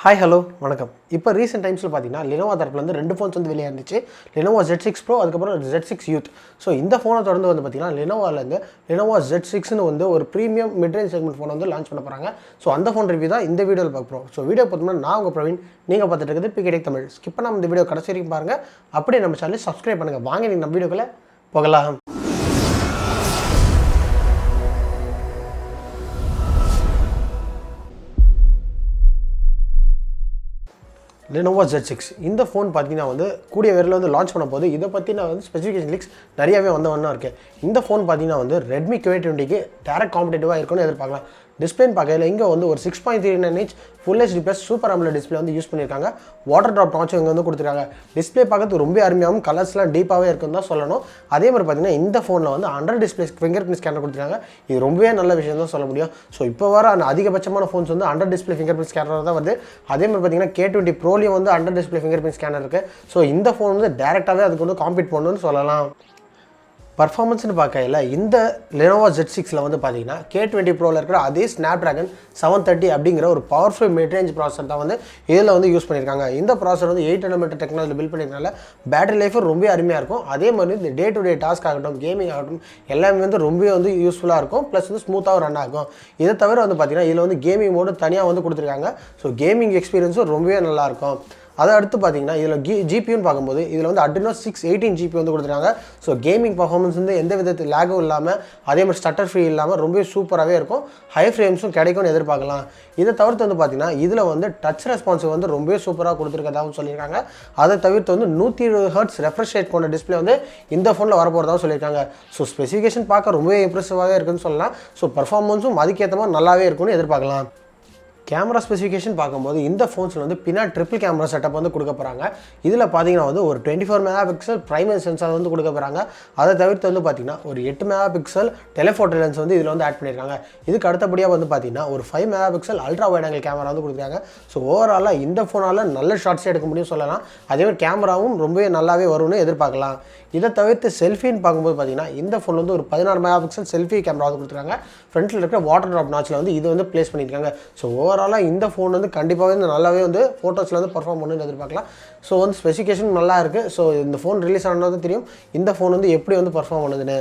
Hi, hello, வணக்கம். இப்போ recent டைம்ஸில் பார்த்தீங்கன்னா Lenovo தரப்புலேருந்து ரெண்டு ஃபோன்ஸ் வந்து வெளியே இருந்துச்சு. Lenovo Z6 Pro அதுக்கப்புறம் Z6 Youth. ஸோ இந்த ஃபோனை தொடர்ந்து வந்து பார்த்தீங்கன்னா Lenovoலேருந்து Lenovo Z6ன்னு வந்து ஒரு ப்ரீமியம் மிட்ரேஞ்ச் செக்மெண்ட் ஃபோனை வந்து லான்ச் பண்ண போகிறாங்க. ஸோ அந்த ஃபோன் ரிவ்யூ தான் இந்த வீடியோவில் பார்க்க போகிறோம். ஸோ வீடியோ பார்த்தோம்னா நான் உங்கள் பிரவீன், நீங்கள் பார்த்துட்டு இருக்குது பிகேடெக் தமிழ். ஸ்கிப் பண்ணாமல் இந்த வீடியோ கடைசி வரைக்கும் பாருங்கள். அப்படியே நம்ம சேனலை சப்ஸ்கிரைப் பண்ணுங்கள். வாங்க நீங்கள் நம்ம வீடியோக்குள்ளே போகலாம். Lenovo Z6 இந்த ஃபோன் பார்த்தீங்கன்னா வந்து கூடிய விரைவில் வந்து லான்ச் பண்ண போது இதை பற்றி நான் வந்து ஸ்பெசிஃபிகேஷன் லீக்ஸ் நிறையாவே வந்தவொன்னா இருக்கேன். இந்த ஃபோன் பார்த்தீங்கன்னா வந்து Redmi K20க்கு டேரக்ட் காம்படேட்டிவாக இருக்கும்னு எதிர்பார்க்கலாம். டிஸ்பிளேன்னு பார்க்கல இங்கே வந்து ஒரு 6.39 inch Full HD Plus super AMOLED display வந்து யூஸ் பண்ணியிருக்காங்க. வாட்டர் ட்ராப் நாச்சும் இங்கே வந்து கொடுத்துருக்காங்க. டிஸ்பிளே பார்க்கறது ரொம்ப அருமையாகவும் கலர்ஸ்லாம் டீப்பாகவே இருக்குன்னு தான் சொல்லணும். அதே மாதிரி பார்த்தீங்கன்னா இந்த ஃபோனில் வந்து under display finger print scanner கொடுத்துருக்காங்க. இது ரொம்பவே நல்ல விஷயம் தான் சொல்ல முடியும். ஸோ இப்போ வர அதிகபட்சமான ஃபோன்ஸ் வந்து under display finger print scanner தான் வருது. அதே மாதிரி பார்த்தீங்கன்னா K20 Proலையும் வந்து under display finger print scanner இருக்குது. ஸோ இந்த ஃபோன் வந்து டேரெக்டாகவே அதுக்கு வந்து காம்பீட் பண்ணணும்னு சொல்லலாம். பர்ஃபார்மன்ஸ்னு பார்க்கல இந்த Lenovo Z6ல் வந்து பார்த்தீங்கன்னா K20 Proவில் இருக்கிற அதே Snapdragon 730 அப்படிங்கிற ஒரு பவர்ஃபுல் மிட்ரேஞ்ச் ப்ராசஸர் தான் வந்து இதில் வந்து யூஸ் பண்ணியிருக்காங்க. இந்த ப்ராசஸர் வந்து 8 nm டெக்னாலஜி பில்ட் பண்ணியிருக்கனால பேட்டரி லைஃபும் ரொம்ப அருமையாக இருக்கும். அதே மாதிரி இந்த டே டு டே டாஸ்க் ஆகட்டும், கேமிங் ஆகட்டும் எல்லாமே வந்து ரொம்ப வந்து யூஸ்ஃபுல்லாக இருக்கும். ப்ளஸ் வந்து ஸ்மூத்தாகவும் ரன் ஆகும். இதை தவிர வந்து பார்த்தீங்கன்னா இதில் வந்து கேமிங் மோடு தனியாக வந்து கொடுத்துருக்காங்க. ஸோ கேமிங் எக்ஸ்பீரியன்ஸும் ரொம்பவே நல்லாயிருக்கும். அதை அடுத்து பார்த்தீங்கன்னா இதில் ஜிபியூன்னு பார்க்கும்போது இதில் வந்து Adreno 618 ஜிபி வந்து கொடுத்துருக்காங்க. ஸோ கேமிங் பர்ஃபார்மன்ஸ் வந்து எந்த விதத்தில் லேகும் இல்லாமல் அதே மாதிரி ஸ்டட்டர் ஃப்ரீ இல்லாமல் ரொம்ப சூப்பராகவே இருக்கும். ஹை ஃப்ரேம்ஸும் கிடைக்கும்னு எதிர்பார்க்கலாம். இதை தவிர்த்து வந்து பார்த்தீங்கன்னா இதில் வந்து டச் ரெஸ்பான்ஸ் வந்து ரொம்ப சூப்பராக கொடுத்துருக்கதாகவும் சொல்லியிருக்காங்க. அதை தவிர்த்து வந்து 120 Hz ரெஃப்ரெஷ் ரேட் கொண்ட டிஸ்பிளே வந்து இந்த ஃபோனில் வரப்போகிறதாகவும் சொல்லியிருக்காங்க. ஸோ ஸ்பெசிஃபிகேஷன் பார்க்க ரொம்பவே இம்ப்ரெசிவாகவே இருக்குன்னு சொல்லலாம். ஸோ பர்ஃபார்மன்ஸும் அதுக்கேற்ற மாதிரி நல்லாவே இருக்கும்னு எதிர்பார்க்கலாம். கேமரா ஸ்பெசிஃபிகேஷன் பார்க்கும்போது இந்த ஃபோன்ஸில் வந்து பின்னாடி ட்ரிபிள் கேமரா செட்டப் வந்து கொடுக்க போகிறாங்க. இதில் பார்த்தீங்கன்னா வந்து ஒரு 24 MP பிரைமரி சென்சார் வந்து கொடுக்க போகிறாங்க. அதை தவிர்த்து வந்து பார்த்தீங்கன்னா ஒரு 8 MP டெலிஃபோட்டோ லென்ஸ் வந்து இதில் வந்து ஆட் பண்ணியிருக்காங்க. இதுக்கு அடுத்தபடியாக வந்து பார்த்தீங்கன்னா ஒரு 5 MP ultra wide angle camera வந்து கொடுக்குறாங்க. ஸோ ஓவராலாக இந்த ஃபோனால் நல்ல ஷார்ட்ஸே எடுக்க முடியும் சொல்லலாம். அதேமாதிரி கேமராவும் ரொம்பவே நல்லாவே வரும்னு எதிர்பார்க்கலாம். இதை தவிர்த்து செல்ஃபின்னு பார்க்கும்போது பார்த்தீங்கன்னா இந்த ஃபோன் வந்து ஒரு 16 MP செல்ஃபி கேமரா வந்து கொடுத்துருக்காங்க. ஃப்ரண்ட்டில் இருக்கிற வாட்டர் ட்ராப் நாச்சில் வந்து இது வந்து ப்ளேஸ் பண்ணியிருக்காங்க. ஸோ ஓவராலாக இந்த ஃபோன் வந்து கண்டிப்பாகவே வந்து நல்லாவே வந்து ஃபோட்டோஸில் வந்து பர்ஃபார்ம் பண்ணுன்னு எதிர்பார்க்கலாம். ஸோ வந்து ஸ்பெசிஃபிகேஷன் நல்லா இருக்குது. ஸோ இந்த ஃபோன் ரிலீஸ் ஆனது தெரியும் இந்த ஃபோன் வந்து எப்படி வந்து பர்ஃபார்ம் பண்ணுதுன்னு.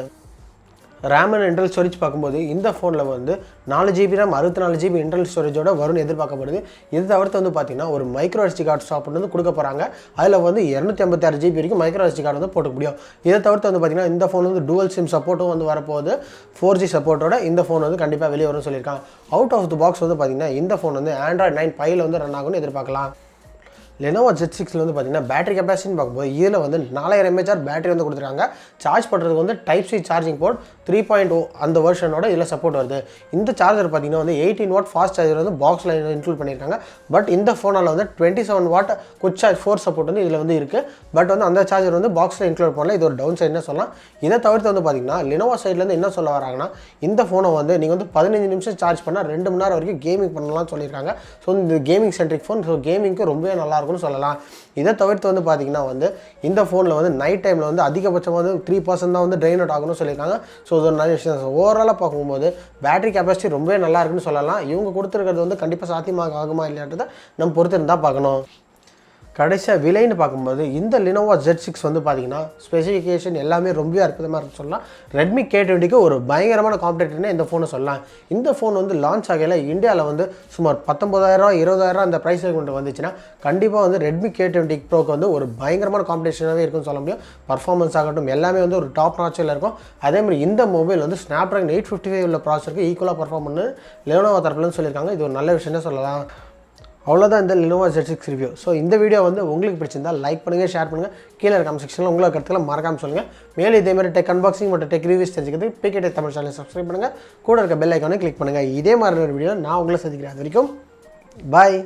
ரேம் அண்ட் இன்டர்னல் ஸ்டோரேஜ் பார்க்கும்போது இந்த ஃபோனில் வந்து 4GB RAM 64GB இன்டர்னல் ஸ்டோரேஜோட வரும்னு எதிர்பார்க்கப்படுது. இது தவிர்த்து வந்து பார்த்தீங்கன்னா ஒரு மைக்ரோ SD கார்டு சாப்பிட்டு வந்து கொடுக்க போகிறாங்க. அதில் வந்து 256GB வரைக்கும் மைக்ரோ SD கார்டு வந்து போட்டுக்க முடியும். இதை தவிர்த்து வந்து பார்த்தீங்கன்னா இந்த ஃபோன் வந்து டூவல் சிம் சப்போர்ட்டும் வந்து வரப்போகுது. 4G சப்போர்ட்டோட இந்த ஃபோன் வந்து கண்டிப்பாக வெளியே வரும்னு சொல்லியிருக்காங்க. அவுட் ஆஃப் தி பாக்ஸ் வந்து பார்த்தீங்கன்னா இந்த ஃபோன் வந்து Android 9 Pieல வந்து ரன் ஆகும்னு எதிர்பார்க்கலாம். Lenovo Z6ல் வந்து பார்த்தீங்கன்னா பேட்டரி கெப்பாசிட்டின்னு பார்க்கும்போது இதில் வந்து 4000 mAh பேட்டரி வந்து கொடுத்துருக்காங்க. சார்ஜ் பண்ணுறதுக்கு வந்து Type-C சார்ஜிங் போர்ட் 3.0 அந்த வெர்ஷனோட இதில் சப்போர்ட் வருது. இந்த சார்ஜர் பார்த்தீங்கன்னா வந்து 18 வாட் ஃபாஸ்ட் சார்ஜர் வந்து பாக்ஸில் இன்க்ளூட் பண்ணியிருக்காங்க. பட் இந்த ஃபோனால் வந்து 27 வாட் குட் சார்ஜ் 4 சப்போர்ட் வந்து இதில் வந்து இருக்குது. பட் வந்து அந்த சார்ஜர் வந்து பாக்ஸில் இன்க்ளூட் பண்ணல. இது ஒரு டவுன் சைடுன்னு சொல்லலாம். இதை தவிர்த்து வந்து பார்த்தீங்கன்னா Lenovo சைட்லேருந்து என்ன சொல்ல வராங்கன்னா இந்த ஃபோனை வந்து நீங்கள் வந்து 15 நிமிஷம் சார்ஜ் பண்ணால் 2 மணி நேரம் வரைக்கும் கேமிங் பண்ணலாம்னு சொல்லியிருக்காங்க. ஸோ இந்த கேமிங் சென்ட்ரிக் ஃபோன். ஸோ கேமிங்க்கு ரொம்பவே நல்லாயிருக்கும் சொல்லலாம். இதை தவிர்த்து வந்து பார்த்தீங்கன்னா வந்து இந்த ஃபோனில் வந்து நைட் டைமில் வந்து அதிகபட்சமாக வந்து 3% தான் வந்து ட்ரெயின் அவுட் ஆகணும்னு சொல்லியிருக்காங்க. ஸோ இது ஒரு நல்ல விஷயம். ஓவராலாக பார்க்கும்போது பேட்டரி கெப்பாசிட்டி ரொம்பவே நல்லா இருக்குன்னு சொல்லலாம். இவங்க கொடுத்துருக்கிறது வந்து கண்டிப்பாக சாத்தியமாக ஆகுமா இல்லையான்றதை நம்ம பொறுத்து இருந்தால் பார்க்கணும். கடைசியாக விலைன்னு பார்க்கும்போது இந்த Lenovo Z6 வந்து பார்த்தீங்கன்னா ஸ்பெசிஃபிகேஷன் எல்லாமே ரொம்ப அற்புதமாக இருக்குன்னு சொல்லலாம். Redmi K20க்கு ஒரு பயங்கரமான காம்படிட்டர்னு இந்த ஃபோனை சொல்லலாம். இந்த ஃபோன் வந்து லான்ச் ஆகையில் இந்தியாவில் வந்து சுமார் 19,000 20,000 அந்த ப்ரைஸ் கொண்டு வந்துச்சுன்னா கண்டிப்பாக வந்து Redmi K20 Proக்கு வந்து ஒரு பயங்கரமான காம்படிஷனாகவே இருக்குன்னு சொல்ல முடியும். பர்ஃபார்மன்ஸ் ஆகட்டும் எல்லாமே வந்து ஒரு டாப் நாச்சில் இருக்கும். அதேமாதிரி இந்த மொபைல் வந்து Snapdragon 855 உள்ள ப்ராசஸருக்கு ஈக்குவலாக பர்ஃபார்ம் பண்ணு Lenovo தரப்புலன்னு சொல்லியிருக்காங்க. இது ஒரு நல்ல விஷயம்னு சொல்லலாம். அவ்வளோதான் இந்த Lenovo Z6 ரிவ்யூ. ஸோ இந்த வீடியோ வந்து உங்களுக்கு பிடிச்சிருந்தால் லைக் பண்ணுங்கள், ஷேர் பண்ணுங்கள். கீழே கமெண்ட் செக்ஷனில் உங்களோட கருத்துக்களை மறக்காமல் சொல்லுங்கள். மேலே இதேமாதிரி டெக் அன்பாக்சிங் மற்றும் டெக் ரிவ்யூஸ் தெரிஞ்சுக்கிறது பிகேடெக் தமிழ் சேனலை சப்ஸ்கிரைப் பண்ணுங்கள். கூட இருக்க பெல் ஐக்கானை கிளிக் பண்ணுங்கள். இதே மாதிரி ஒரு வீடியோ நான் உங்களை சந்திக்கிறேன். அது வரைக்கும் பாய்.